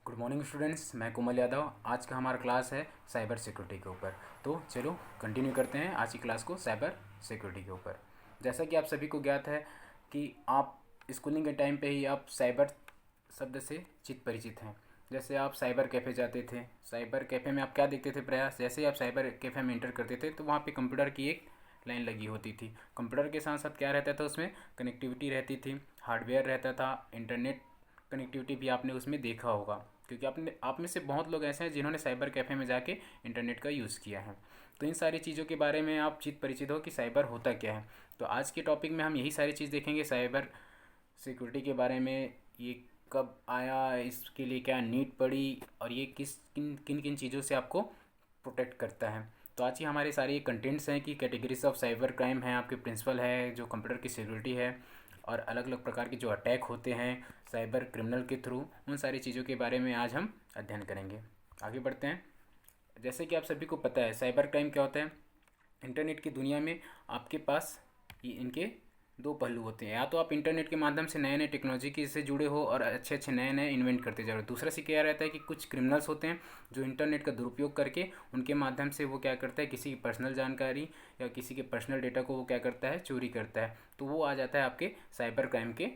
Good morning students, मैं कोमल यादव। आज का हमारा क्लास है साइबर सिक्योरिटी के ऊपर। तो चलो कंटिन्यू करते हैं आज की क्लास को साइबर सिक्योरिटी के ऊपर। जैसा कि आप सभी को ज्ञात है कि आप स्कूलिंग के टाइम पे ही आप साइबर शब्द से चित परिचित हैं। जैसे आप साइबर कैफ़े जाते थे, साइबर कैफ़े में आप क्या देखते थे प्रयास, जैसे ही आप साइबर कैफ़े में इंटर करते थे तो वहाँ पे कंप्यूटर की एक लाइन लगी होती थी। कंप्यूटर के साथ साथ क्या रहता था, उसमें कनेक्टिविटी रहती थी, हार्डवेयर रहता था, इंटरनेट कनेक्टिविटी भी आपने उसमें देखा होगा, क्योंकि आपने आप में से बहुत लोग ऐसे हैं जिन्होंने साइबर कैफ़े में जाके इंटरनेट का यूज़ किया है। तो इन सारी चीज़ों के बारे में आप चित परिचित हो कि साइबर होता क्या है। तो आज के टॉपिक में हम यही सारी चीज़ देखेंगे, साइबर सिक्योरिटी के बारे में। ये कब आया, इसके लिए क्या नीड पड़ी, और ये किन किन किन चीज़ों से आपको प्रोटेक्ट करता है। तो आज की हमारे सारे कंटेंट्स हैं कि कैटेगरीज ऑफ साइबर क्राइम है, आपके प्रिंसिपल है जो कंप्यूटर की सिक्योरिटी है, और अलग अलग प्रकार के जो अटैक होते हैं साइबर क्रिमिनल के थ्रू, उन सारी चीज़ों के बारे में आज हम अध्ययन करेंगे। आगे बढ़ते हैं। जैसे कि आप सभी को पता है साइबर क्राइम क्या होता है। इंटरनेट की दुनिया में आपके पास ये इनके दो पहलू होते हैं। या तो आप इंटरनेट के माध्यम से नए नए टेक्नोलॉजी के से जुड़े हो और अच्छे अच्छे नए नए इन्वेंट करते जा रहे हो। दूसरा से क्या रहता है कि कुछ क्रिमिनल्स होते हैं जो इंटरनेट का दुरुपयोग करके उनके माध्यम से वो क्या करता है, किसी की पर्सनल जानकारी या किसी के पर्सनल डेटा को वो क्या करता है, चोरी करता है। तो वो आ जाता है आपके साइबर क्राइम के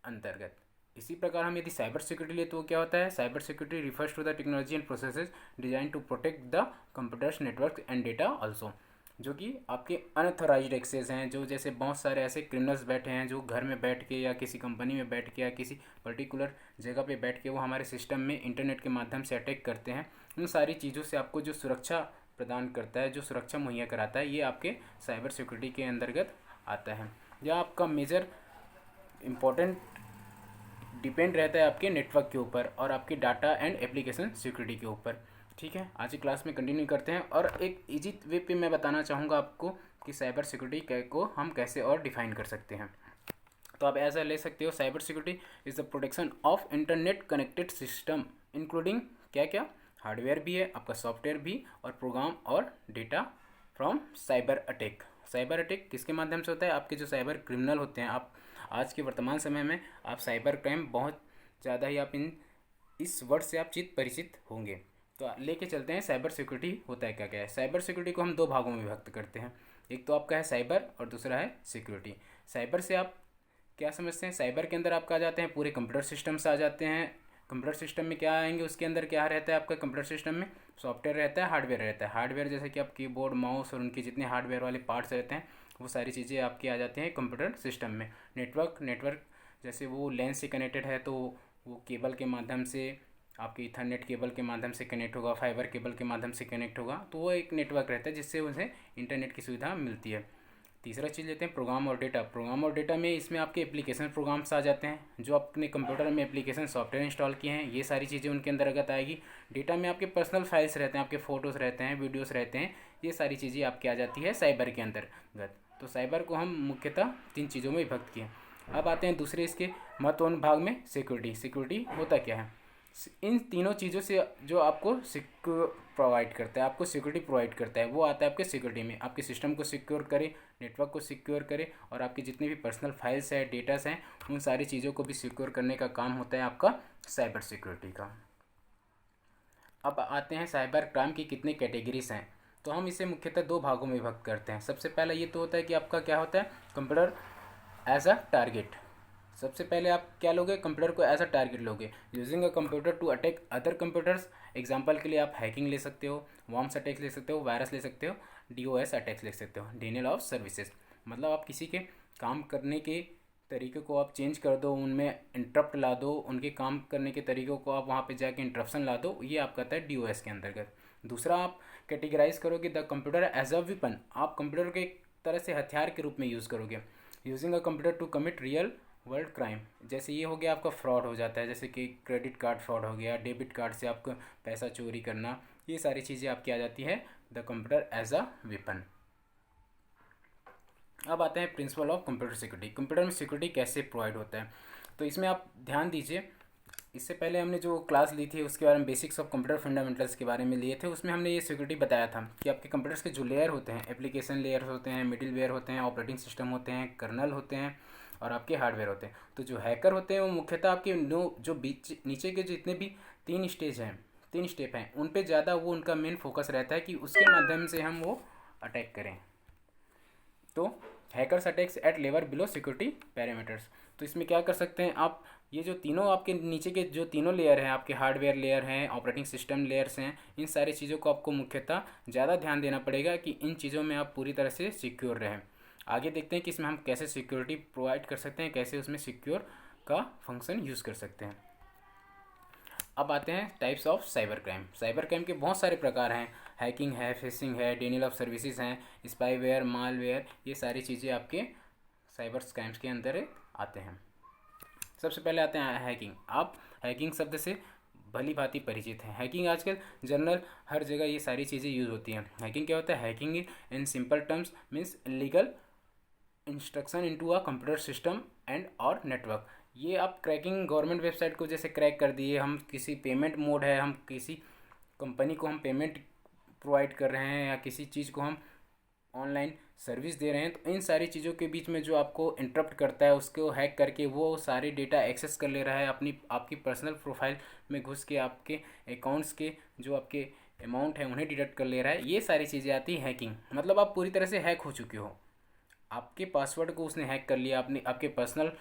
अंतर्गत। इसी प्रकार हम यदि साइबर सिक्योरिटी लिए तो क्या होता है, cyber security refers to the technology and processes design to protect the computers network and data also. जो कि आपके अनऑथराइज्ड एक्सेस हैं, जो जैसे बहुत सारे ऐसे क्रिमिनल्स बैठे हैं जो घर में बैठ के या किसी कंपनी में बैठ के या किसी पर्टिकुलर जगह पे बैठ के वो हमारे सिस्टम में इंटरनेट के माध्यम से अटैक करते हैं। उन सारी चीज़ों से आपको जो सुरक्षा प्रदान करता है, जो सुरक्षा मुहैया कराता है, ये आपके साइबर सिक्योरिटी के अंतर्गत आता है। यह आपका मेजर इम्पोर्टेंट डिपेंड रहता है आपके नेटवर्क के ऊपर और आपके डाटा एंड एप्लीकेशन सिक्योरिटी के ऊपर। ठीक है, आज की क्लास में कंटिन्यू करते हैं और एक इजी वे पे मैं बताना चाहूँगा आपको कि साइबर सिक्योरिटी को हम कैसे और डिफाइन कर सकते हैं। तो आप ऐसा ले सकते हो, cyber security is the protection of internet connected system including क्या क्या, हार्डवेयर भी है आपका, सॉफ्टवेयर भी, और प्रोग्राम और data from cyber attack. Cyber attack किसके माध्यम से होता है, आपके जो साइबर क्रिमिनल होते हैं। आप आज के वर्तमान समय में आप साइबर क्राइम बहुत ज़्यादा ही आप इस वर्ड से आप चित परिचित होंगे। तो लेके चलते हैं साइबर सिक्योरिटी होता है क्या क्या है। साइबर सिक्योरिटी को हम दो भागों में विभक्त करते हैं, एक तो आपका है साइबर और दूसरा है सिक्योरिटी। साइबर से आप क्या समझते हैं, साइबर के अंदर आपका आ जाते हैं पूरे कंप्यूटर सिस्टम्स आ जाते हैं। कंप्यूटर सिस्टम में क्या आएंगे, उसके अंदर क्या रहता है आपका कंप्यूटर सिस्टम में, सॉफ्टवेयर रहता है, हार्डवेयर रहता है। हार्डवेयर जैसे कि आप कीबोर्ड माउस और उनके जितने हार्डवेयर वाले पार्ट्स रहते हैं वो सारी चीज़ें आपकी आ जाती हैं कंप्यूटर सिस्टम में। नेटवर्क जैसे वो लैन से कनेक्टेड है तो वो केबल के माध्यम से आपके इथरनेट केबल के माध्यम से कनेक्ट होगा, फाइबर केबल के माध्यम से कनेक्ट होगा, तो वो एक नेटवर्क रहता है जिससे उसे इंटरनेट की सुविधा मिलती है। तीसरा चीज़ लेते हैं प्रोग्राम और डेटा। प्रोग्राम और डेटा में इसमें आपके एप्लीकेशन प्रोग्राम्स आ जाते हैं, जो अपने कंप्यूटर में एप्लीकेशन सॉफ्टवेयर इंस्टॉल किए हैं, ये सारी चीज़ें उनके अंतर्गत आएगी। डेटा में आपके पर्सनल फाइल्स रहते हैं, आपके फ़ोटोज़ रहते हैं, वीडियोज़ रहते हैं, ये सारी चीज़ें आपकी आ जाती है साइबर के अंतर्गत। तो साइबर को हम मुख्यतः तीन चीज़ों में विभक्त किए। अब आते हैं दूसरे इसके महत्वपूर्ण भाग में, सिक्योरिटी। सिक्योरिटी होता क्या है, इन तीनों चीज़ों से जो आपको सिक्योर प्रोवाइड करता है, आपको सिक्योरिटी प्रोवाइड करता है, वो आता है आपके सिक्योरिटी में। आपके सिस्टम को सिक्योर करे, नेटवर्क को सिक्योर करे, और आपकी जितनी भी पर्सनल फाइल्स हैं, डेटास हैं, उन सारी चीज़ों को भी सिक्योर करने का काम होता है आपका साइबर सिक्योरिटी का। अब आते हैं साइबर क्राइम की कितनी कैटेगरीज हैं। तो हम इसे मुख्यतः दो भागों में विभक्त करते हैं। सबसे पहला ये तो होता है कि आपका क्या होता है, कंप्यूटर एज अ टारगेट। सबसे पहले आप क्या लोगे, कंप्यूटर को एज अ टारगेट लोगे, using a computer to attack other computers. Example के लिए आप हैकिंग ले सकते हो, वॉर्म्स अटैक्स ले सकते हो, वायरस ले सकते हो, डीओएस अटैक्स ले सकते हो, डिनियल ऑफ सर्विसेज। मतलब आप किसी के काम करने के तरीके को आप चेंज कर दो, उनमें इंटरप्ट ला दो, उनके काम करने के तरीक़ों को आप वहाँ पे जाके इंटरप्शन ला दो, ये आपका आता है डीओएस के अंतर्गत। दूसरा आप कैटेगराइज करोगे the computer as a weapon. आप कंप्यूटर को एक तरह से हथियार के रूप में यूज़ करोगे, using a computer to commit real world crime. जैसे ये हो गया आपका फ्रॉड हो जाता है, जैसे कि क्रेडिट कार्ड फ्रॉड हो गया, डेबिट कार्ड से आपको पैसा चोरी करना, ये सारी चीज़ें आपकी आ जाती है the computer as a weapon. अब आते हैं principle of computer security. Computer में सिक्योरिटी कैसे प्रोवाइड होता है, तो इसमें आप ध्यान दीजिए। इससे पहले हमने जो क्लास ली थी उसके बारे में, बेसिक्स ऑफ कंप्यूटर फंडामेंटल्स के बारे में लिए थे, उसमें हमने ये सिक्योरिटी बताया था कि आपके कंप्यूटर्स के जो लेयर होते हैं, एप्लीकेशन लेयर होते हैं, मिडिल वेयर होते हैं, ऑपरेटिंग सिस्टम होते हैं, कर्नल होते हैं, और आपके हार्डवेयर होते हैं। तो जो हैकर होते हैं वो मुख्यतः आपके जो बीच नीचे के जितने भी 3 स्टेप हैं उन पे ज़्यादा वो उनका मेन फोकस रहता है कि उसके माध्यम से हम वो अटैक करें। तो hackers attacks at level below security parameters. तो इसमें क्या कर सकते हैं आप, ये जो तीनों आपके नीचे के जो तीनों लेयर हैं, आपके हार्डवेयर लेयर हैं, ऑपरेटिंग सिस्टम लेयर्स हैं, इन सारी चीज़ों को आपको मुख्यतः ज़्यादा ध्यान देना पड़ेगा कि इन चीज़ों में आप पूरी तरह से सिक्योर रहें। आगे देखते हैं कि इसमें हम कैसे सिक्योरिटी प्रोवाइड कर सकते हैं, कैसे उसमें सिक्योर का फंक्शन यूज़ कर सकते हैं। अब आते हैं types of cyber crime. Cyber crime के बहुत सारे प्रकार हैं, हैकिंग है, फिशिंग है, डिनियल ऑफ सर्विसेज हैं, स्पाईवेयर, मालवेयर, ये सारी चीज़ें आपके साइबर क्राइम्स के अंदर आते हैं। सबसे पहले आते हैं हैकिंग। आप हैकिंग शब्द से भली भांति परिचित हैं। हैकिंग आजकल जनरल हर जगह ये सारी चीज़ें यूज़ होती हैं। हैकिंग क्या होता है? Hacking in simple terms means illegal instruction into a computer system and और नेटवर्क। ये आप क्रैकिंग गवर्नमेंट वेबसाइट को जैसे क्रैक कर दिए, हम किसी पेमेंट मोड है, हम किसी कंपनी को हम पेमेंट प्रोवाइड कर रहे हैं या किसी चीज़ को हम ऑनलाइन सर्विस दे रहे हैं, तो इन सारी चीज़ों के बीच में जो आपको इंटरप्ट करता है उसको हैक करके वो सारे डेटा एक्सेस कर ले रहा है, आपकी पर्सनल प्रोफाइल में घुस के आपके अकाउंट्स के जो आपके अमाउंट है उन्हें डिडक्ट कर ले रहा है। ये सारी चीज़ें आती हैं हैकिंग। मतलब आप पूरी तरह से हैक हो चुके हो, आपके पासवर्ड को उसने हैक कर लिया, आपने आपके पर्सनल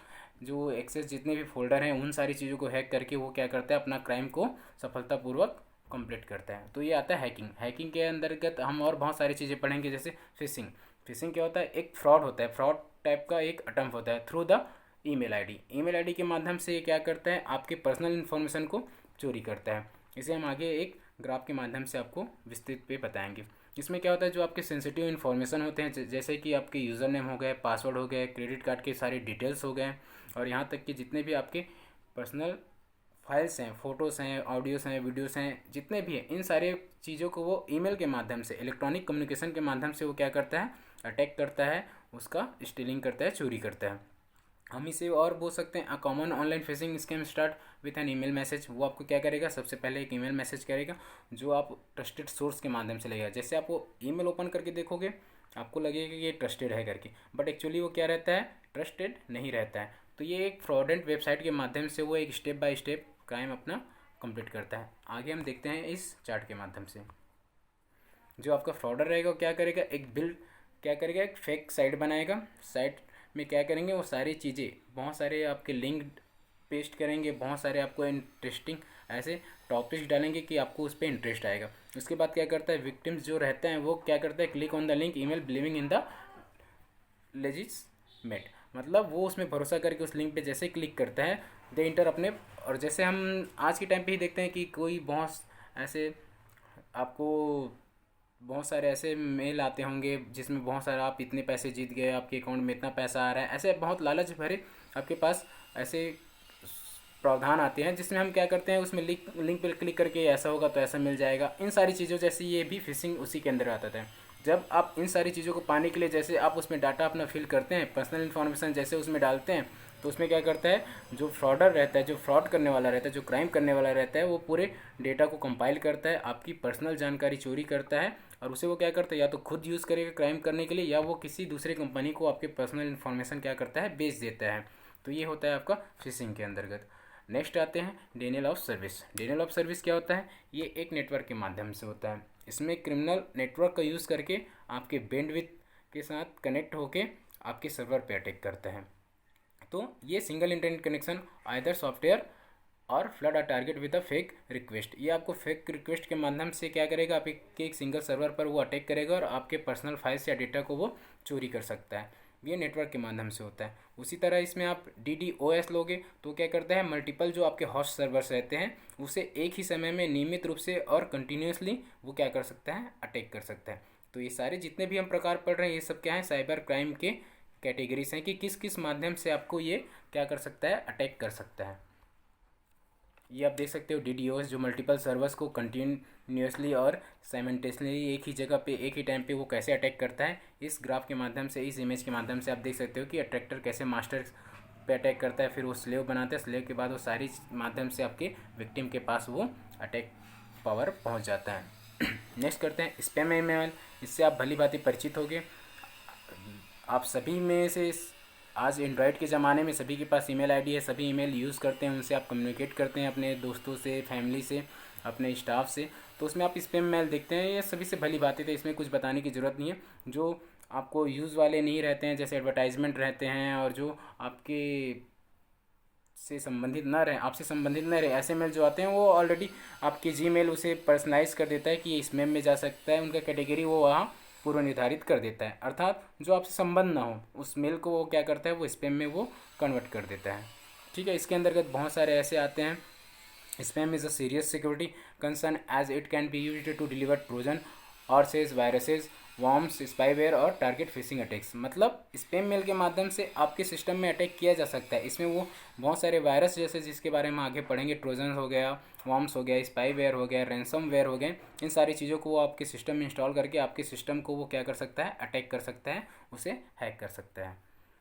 जो एक्सेस जितने भी फोल्डर हैं उन सारी चीज़ों को हैक करके वो क्या करता है, अपना क्राइम को सफलतापूर्वक कंप्लीट करता है। तो ये आता है हैकिंग। हैकिंग के अंतर्गत हम और बहुत सारी चीज़ें पढ़ेंगे, जैसे फिशिंग। फिशिंग क्या होता है? एक फ्रॉड होता है, फ्रॉड टाइप का एक अटेम्प्ट होता है through the email ID. Email ID के माध्यम से ये क्या करता है, आपके पर्सनल इन्फॉर्मेशन को चोरी करता है। इसे हम आगे एक ग्राफ के माध्यम से आपको विस्तृत पे बताएंगे। इसमें क्या होता है, जो आपके सेंसिटिव इन्फॉर्मेशन होते हैं जैसे कि आपके यूज़र नेम हो गए, पासवर्ड हो गए, क्रेडिट कार्ड के सारे डिटेल्स हो गए, और यहाँ तक कि जितने भी आपके पर्सनल फाइल्स हैं, फ़ोटोज़ हैं, ऑडियोज़ हैं, वीडियोज़ हैं, जितने भी हैं, इन सारे चीज़ों को वो ईमेल के माध्यम से, इलेक्ट्रॉनिक कम्युनिकेशन के माध्यम से वो क्या करता है, अटैक करता है, उसका स्टीलिंग करता है, चोरी करता है। हम इसे और बोल सकते हैं, a common online fishing scam start with an email message. वो आपको क्या करेगा, सबसे पहले एक ईमेल मैसेज करेगा जो आप ट्रस्टेड सोर्स के माध्यम से लेगा। जैसे आप वो ईमेल ओपन करके देखोगे आपको लगेगा कि ये ट्रस्टेड है करके, बट एक्चुअली वो क्या रहता है, ट्रस्टेड नहीं रहता है। तो ये एक फ्रॉडेंट वेबसाइट के माध्यम से वो एक स्टेप बाय स्टेप क्राइम अपना कंप्लीट करता है। आगे हम देखते हैं इस चार्ट के माध्यम से। जो आपका फ्रॉडर रहेगा वो क्या करेगा, एक फेक साइट बनाएगा। साइट में क्या करेंगे, वो सारी चीज़ें, बहुत सारे आपके लिंक पेस्ट करेंगे, बहुत सारे आपको इंटरेस्टिंग ऐसे टॉपिक्स डालेंगे कि आपको उस पर इंटरेस्ट आएगा। उसके बाद क्या करता है, विक्टिम्स जो रहते हैं वो क्या करता है, click on the link email believing in the legitimate. मतलब वो उसमें भरोसा करके उस लिंक पे जैसे क्लिक करता है दे इंटर अपने। और जैसे हम आज के टाइम पे ही देखते हैं कि कोई बहुत ऐसे आपको बहुत सारे ऐसे मेल आते होंगे जिसमें बहुत सारा आप इतने पैसे जीत गए, आपके अकाउंट में इतना पैसा आ रहा है, ऐसे बहुत लालच भरे आपके पास ऐसे प्रावधान आते हैं जिसमें हम क्या करते हैं, उसमें लिंक पर क्लिक करके ऐसा होगा तो ऐसा मिल जाएगा। इन सारी चीज़ों जैसे ये भी फिशिंग उसी के अंदर आता था। जब आप इन सारी चीज़ों को पाने के लिए जैसे आप उसमें डाटा अपना फिल करते हैं, पर्सनल इन्फॉर्मेशन जैसे उसमें डालते हैं, तो उसमें क्या करता है, जो फ्रॉडर रहता है, जो फ्रॉड करने वाला रहता है, जो क्राइम करने वाला रहता है, वो पूरे डेटा को कंपाइल करता है, आपकी पर्सनल जानकारी चोरी करता है, और उसे वो क्या करता है, या तो खुद यूज़ करेगा क्राइम करने के लिए, या वो किसी दूसरे कंपनी को आपके पर्सनल इन्फॉर्मेशन क्या करता है, बेच देता है। तो ये होता है आपका फिशिंग के अंतर्गत। नेक्स्ट आते हैं डिनियल ऑफ सर्विस। डिनियल ऑफ सर्विस क्या होता है, ये एक नेटवर्क के माध्यम से होता है। इसमें क्रिमिनल नेटवर्क का यूज़ करके आपके बैंडविड्थ के साथ कनेक्ट होके आपके सर्वर पे अटैक करता है। तो ये single internet connection either software और flood a target with a fake request. ये आपको फेक रिक्वेस्ट के माध्यम से क्या करेगा, आपके एक सिंगल सर्वर पर वो अटैक करेगा और आपके पर्सनल फाइल्स या डेटा को वो चोरी कर सकता है। ये नेटवर्क के माध्यम से होता है। उसी तरह इसमें आप DDoS लोगे तो क्या करता है, मल्टीपल जो आपके होस्ट सर्वर्स रहते हैं उसे एक ही समय में नियमित रूप से और कंटिन्यूसली वो क्या कर सकता है, अटैक कर सकता है। तो ये सारे जितने भी हम प्रकार पढ़ रहे हैं ये सब क्या है, साइबर क्राइम के कैटेगरीज हैं कि किस किस माध्यम से आपको ये क्या कर सकता है, अटैक कर सकता है। ये आप देख सकते हो DDoS जो मल्टीपल सर्वर्स को कंटिन्यूसली और साइमल्टेनियसली एक ही जगह पे एक ही टाइम पे वो कैसे अटैक करता है। इस ग्राफ के माध्यम से, इस इमेज के माध्यम से आप देख सकते हो कि अटैकर कैसे मास्टर पे अटैक करता है, फिर वो स्लेव बनाता है, स्लेव के बाद वो सारी माध्यम से आपके विक्टिम के पास वो अटैक पावर पहुँच जाता है। नेक्स्ट करते हैं स्पैम ईमेल। इससे आप भली भांति परिचित होंगे। आप सभी में से आज एंड्रॉयड के ज़माने में सभी के पास ईमेल आईडी है, सभी ईमेल यूज़ करते हैं, उनसे आप कम्युनिकेट करते हैं अपने दोस्तों से, फैमिली से, अपने स्टाफ से। तो उसमें आप स्पैम मेल देखते हैं, ये सभी से भली बातें थे, इसमें कुछ बताने की ज़रूरत नहीं है। जो आपको यूज़ वाले नहीं रहते हैं, जैसे एडवर्टाइजमेंट रहते हैं, और जो आपके से संबंधित ना रहे, आपसे संबंधित न रहे, ऐसे मेल जो आते हैं वो ऑलरेडी आपके जीमेल उसे पर्सनलाइज कर देता है कि ये स्पैम में जा सकता है, उनका कैटेगरी वो वहाँ पूर्व निर्धारित कर देता है। अर्थात जो आपसे संबंध ना हो उस मेल को वो क्या करता है, वो स्पैम में वो कन्वर्ट कर देता है। ठीक है, इसके अंतर्गत बहुत सारे ऐसे आते हैं। Spam is a serious security concern as it can be used to deliver Trojan और सेज वायरसेज, वॉर्म्स, स्पाईवेयर और टारगेट फिशिंग अटैक्स। मतलब स्पैम मेल के माध्यम से आपके सिस्टम में अटैक किया जा सकता है। इसमें वो बहुत सारे वायरस जैसे जिसके बारे में आगे पढ़ेंगे, ट्रोजन हो गया, वॉर्म्स हो गया, स्पाईवेयर हो गया, रैंसमवेयर हो गए, इन सारी चीज़ों को वो आपके सिस्टम में इंस्टॉल करके आपके सिस्टम को वो क्या कर सकता है, अटैक कर सकता है, उसे हैक कर सकता है।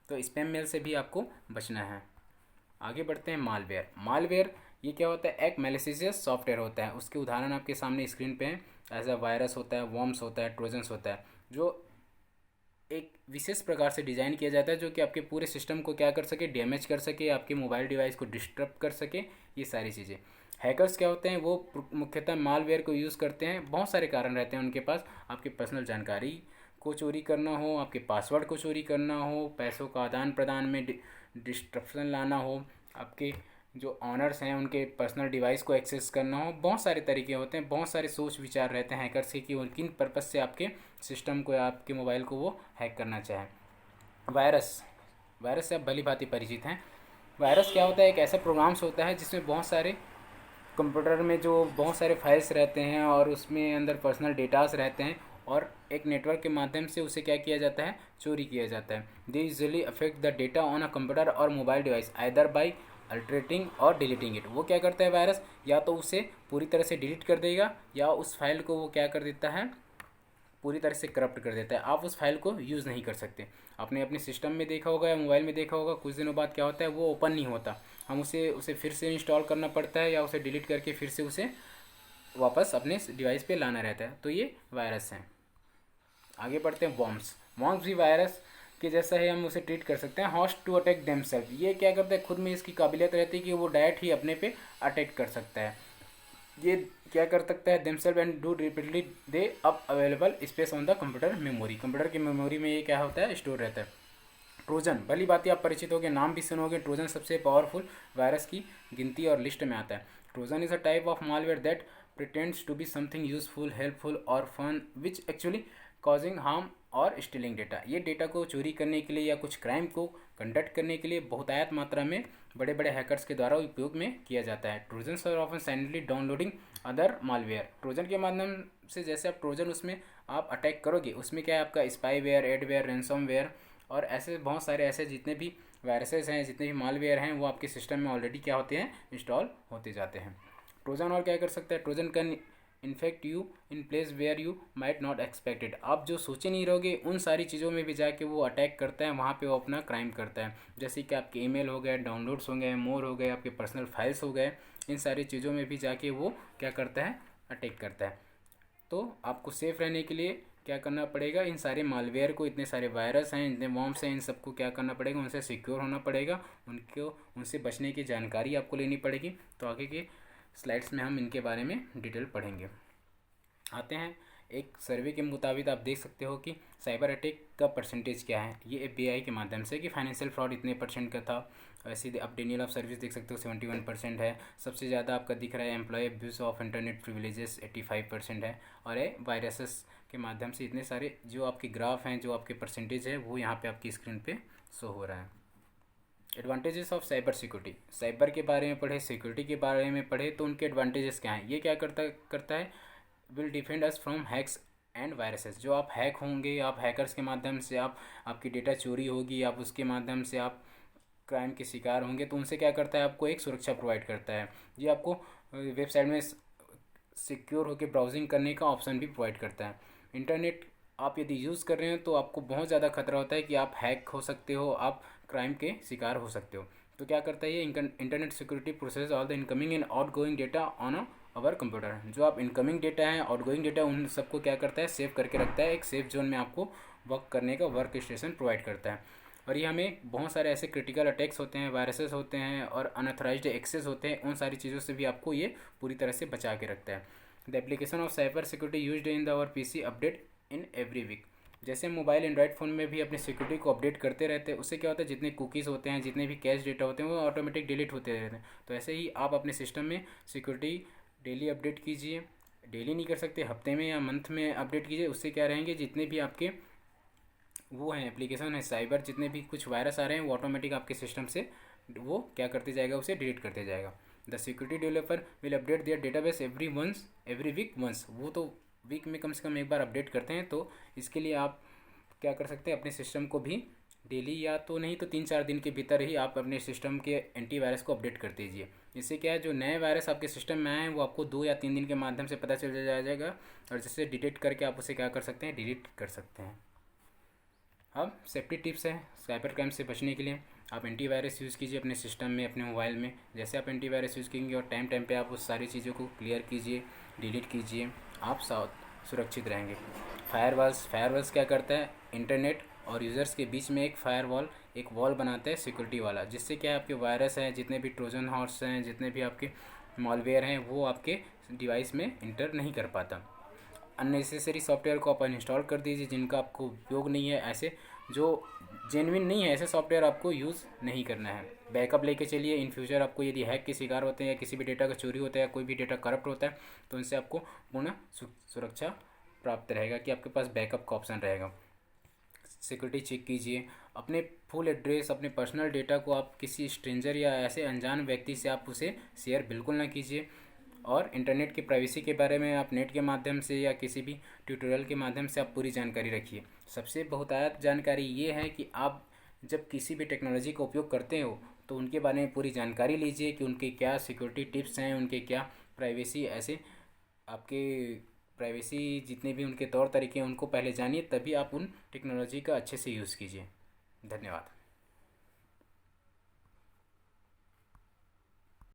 तो स्पैम मेल से भी आपको बचना है। आगे बढ़ते हैं मालवेयर। मालवेयर ये क्या होता है, एक मैलिशियस सॉफ्टवेयर होता है। उसके उदाहरण आपके सामने स्क्रीन पे हैं। एज अ वायरस होता है, वॉर्म्स होता है, ट्रोजन्स होता है, जो एक विशेष प्रकार से डिज़ाइन किया जाता है जो कि आपके पूरे सिस्टम को क्या कर सके, डैमेज कर सके, आपके मोबाइल डिवाइस को डिस्टर्ब कर सके, ये सारी चीज़ें। हैकर्स क्या होते हैं, वो मुख्यतः मालवेयर को यूज़ करते हैं। बहुत सारे कारण रहते हैं उनके पास। आपकी पर्सनल जानकारी को चोरी करना हो, आपके पासवर्ड को चोरी करना हो, पैसों का आदान प्रदान में डिस्ट्रप्शन लाना हो, आपके जो ऑनर्स हैं उनके पर्सनल डिवाइस को एक्सेस करना हो। बहुत सारे तरीके होते हैं, बहुत सारे सोच विचार रहते हैं हैकर्स के कि वो किन पर्पज़ से आपके सिस्टम को या आपके मोबाइल को वो हैक करना चाहें। वायरस, वायरस से आप भली भांति परिचित हैं। वायरस क्या होता है, एक ऐसा प्रोग्राम्स होता है जिसमें बहुत सारे कंप्यूटर में जो बहुत सारे फाइल्स रहते हैं और उसमें अंदर पर्सनल डेटास रहते हैं, और एक नेटवर्क के माध्यम से उसे क्या किया जाता है, चोरी किया जाता है। They usually affect the data on a computer और मोबाइल डिवाइस आइदर बाई अल्टरेटिंग और डिलीटिंग इट। वो क्या करता है वायरस, या तो उसे पूरी तरह से डिलीट कर देगा या उस फाइल को वो क्या कर देता है, पूरी तरह से करप्ट कर देता है। आप उस फाइल को यूज़ नहीं कर सकते। आपने अपने सिस्टम में देखा होगा या मोबाइल में देखा होगा, कुछ दिनों बाद क्या होता है, वो ओपन नहीं होता। हम उसे फिर से इंस्टॉल करना पड़ता है या उसे डिलीट करके फिर से उसे वापस अपने डिवाइस पे लाना रहता है। तो ये वायरस हैं। आगे बढ़ते हैं वॉर्म्स। वॉर्म्स भी वायरस के जैसा है, हम उसे ट्रीट कर सकते हैं। हॉस्ट टू अटैक देमसेल्फ, ये क्या करता है, खुद में इसकी काबिलियत रहती है कि वो डायरेक्ट ही अपने पे अटैक कर सकता है। ये क्या कर सकता है, themselves and do repeatedly they up available space on the computer memory. Computer की मेमोरी में ये क्या होता है, स्टोर रहता है। ट्रोजन, भली बात आप परिचित होंगे, नाम भी सुनोगे। ट्रोजन सबसे पावरफुल वायरस की गिनती और लिस्ट में आता है। Trojan is a type of malware that pretends to be something useful, helpful और fun which actually causing harm और स्टीलिंग डेटा। ये डेटा को चोरी करने के लिए या कुछ क्राइम को कंडक्ट करने के लिए बहुतायत मात्रा में बड़े बड़े हैकर्स के द्वारा उपयोग में किया जाता है। Trojans are often silently downloading other malware. Trojan के माध्यम से जैसे आप ट्रोजन उसमें आप अटैक करोगे, उसमें क्या है, आपका स्पाईवेयर, एडवेयर, रैंसमवेयर और ऐसे बहुत सारे ऐसे जितने भी वायरसेस हैं, जितने भी मालवेयर हैं, वो आपके सिस्टम में ऑलरेडी क्या होते हैं, इंस्टॉल होते जाते हैं। ट्रोजन और क्या कर सकता है, Trojan can infect you in place where you might not expected. आप जो सोचे नहीं रहोगे उन सारी चीज़ों में भी जाके वो अटैक करता है, वहाँ पे वो अपना क्राइम करता है। जैसे कि आपके ईमेल हो गए, डाउनलोड्स हो गए, मोर हो गए, आपके पर्सनल फाइल्स हो गए, इन सारी चीज़ों में भी जाके वो क्या करता है, अटैक करता है। तो आपको सेफ़ रहने के लिए क्या करना पड़ेगा, इन सारे मालवेयर को, इतने सारे वायरस हैं, इतने वॉर्म्स हैं, इन सबको क्या करना पड़ेगा, उनसे सिक्योर होना पड़ेगा, उनसे बचने की जानकारी आपको लेनी पड़ेगी। तो आगे के स्लाइड्स में हम इनके बारे में डिटेल पढ़ेंगे। आते हैं एक सर्वे के मुताबिक आप देख सकते हो कि साइबर अटैक का परसेंटेज क्या है। ये FBI के माध्यम से कि फाइनेंशियल फ्रॉड इतने % का था। वैसे आप डिनियल ऑफ सर्विस देख सकते हो 71% है। सबसे ज़्यादा आपका दिख रहा है employ abuse of internet privileges 85% है। और ये वायरसेस के माध्यम से इतने सारे जो आपके ग्राफ हैं, जो आपके परसेंटेज है, वो यहाँ पे आपकी स्क्रीन पे शो हो रहा है। Advantages of cyber security, cyber के बारे में पढ़े, सिक्योरिटी के बारे में पढ़े, तो उनके एडवांटेजेस क्या हैं। ये क्या करता है, will defend us from hacks and viruses. जो आप हैक होंगे, आप हैकर्स के माध्यम से आपकी डेटा चोरी होगी, आप उसके माध्यम से आप क्राइम के शिकार होंगे, तो उनसे क्या करता है, आपको एक सुरक्षा प्रोवाइड करता है। ये आपको वेबसाइट में सिक्योर होकर ब्राउजिंग करने का ऑप्शन भी प्रोवाइड करता है। इंटरनेट आप यदि यूज़ कर रहे हो तो आपको बहुत ज़्यादा खतरा होता है कि आप हैक हो सकते हो, आप क्राइम के शिकार हो सकते हो। तो क्या करता है ये, internet security process all the incoming and outgoing data on our computer. जो आप इनकमिंग डेटा है, आउटगोइंग डेटा, उन सबको क्या करता है, सेव करके रखता है, एक सेफ जोन में आपको वर्क करने का वर्क स्टेशन प्रोवाइड करता है। और ये हमें बहुत सारे ऐसे क्रिटिकल अटैक्स होते हैं, वायरसेस होते हैं और अनऑथराइज्ड एक्सेस होते हैं, उन सारी चीज़ों से भी आपको ये पूरी तरह से बचा के रखता है। The application of cyber security used in the our PC update in every week. जैसे मोबाइल एंड्रॉइड फ़ोन में भी अपनी सिक्योरिटी को अपडेट करते रहते हैं, उससे क्या होता है जितने कुकीज़ होते हैं, जितने भी कैश डेटा होते हैं वो ऑटोमेटिक डिलीट होते रहते हैं। तो ऐसे ही आप अपने सिस्टम में सिक्योरिटी डेली अपडेट कीजिए, डेली नहीं कर सकते, हफ्ते में या मंथ में अपडेट कीजिए। उससे क्या रहेंगे जितने भी आपके वो हैं एप्लीकेशन है साइबर, जितने भी कुछ वायरस आ रहे हैं वो ऑटोमेटिक आपके सिस्टम से वो क्या करते जाएगा, उसे डिलीट करते जाएगा। The security developer will update their database every week once. वो तो वीक में कम से कम एक बार अपडेट करते हैं। तो इसके लिए आप क्या कर सकते हैं, अपने सिस्टम को भी डेली या तो नहीं तो 3-4 दिन के भीतर ही आप अपने सिस्टम के एंटीवायरस को अपडेट कर दीजिए। इससे क्या है जो नए वायरस आपके सिस्टम में आए हैं वो आपको 2 या 3 दिन के माध्यम से पता चल जाएगा और जिससे डिटेक्ट करके आप उसे क्या कर सकते हैं, डिलीट कर सकते हैं। अब सेफ्टी टिप्स है साइबर क्राइम से बचने के लिए। आप एंटीवायरस यूज़ कीजिए अपने सिस्टम में, अपने मोबाइल में। जैसे आप एंटीवायरस यूज़ करेंगे और टाइम टाइम पे आप उस सारी चीज़ों को क्लियर कीजिए, डिलीट कीजिए, आप सुरक्षित रहेंगे। फायरवॉल्स क्या करता है, इंटरनेट और यूज़र्स के बीच में एक वॉल बनाता है सिक्योरिटी वाला, जिससे क्या है आपके वायरस हैं, जितने भी ट्रोजन हॉर्स हैं, जितने भी आपके मॉलवेयर हैं वो आपके डिवाइस में इंटर नहीं कर पाता। अननेसेसरी सॉफ्टवेयर को आप अनइंस्टॉल कर दीजिए जिनका आपको उपयोग नहीं है, ऐसे जो जेन्युइन नहीं है ऐसे सॉफ्टवेयर आपको यूज़ नहीं करना है। बैकअप लेके चलिए, इन फ्यूचर आपको यदि हैक के शिकार होते हैं या किसी भी डेटा का चोरी होता है या कोई भी डेटा करप्ट होता है तो उनसे आपको पूर्ण सुरक्षा प्राप्त रहेगा कि आपके पास बैकअप का ऑप्शन रहेगा। सिक्योरिटी चेक कीजिए, अपने फुल एड्रेस, अपने पर्सनल डेटा को आप किसी स्ट्रेंजर या ऐसे अनजान व्यक्ति से आप उसे शेयर बिल्कुल ना कीजिए। और इंटरनेट की प्राइवेसी के बारे में आप नेट के माध्यम से या किसी भी ट्यूटोरियल के माध्यम से आप पूरी जानकारी रखिए। सबसे बहुतायत जानकारी ये है कि आप जब किसी भी टेक्नोलॉजी का उपयोग करते हो तो उनके बारे में पूरी जानकारी लीजिए कि उनके क्या सिक्योरिटी टिप्स हैं, उनके क्या प्राइवेसी ऐसे आपके प्राइवेसी जितने भी उनके तौर तरीके हैं उनको पहले जानिए, तभी आप उन टेक्नोलॉजी का अच्छे से यूज़ कीजिए। धन्यवाद।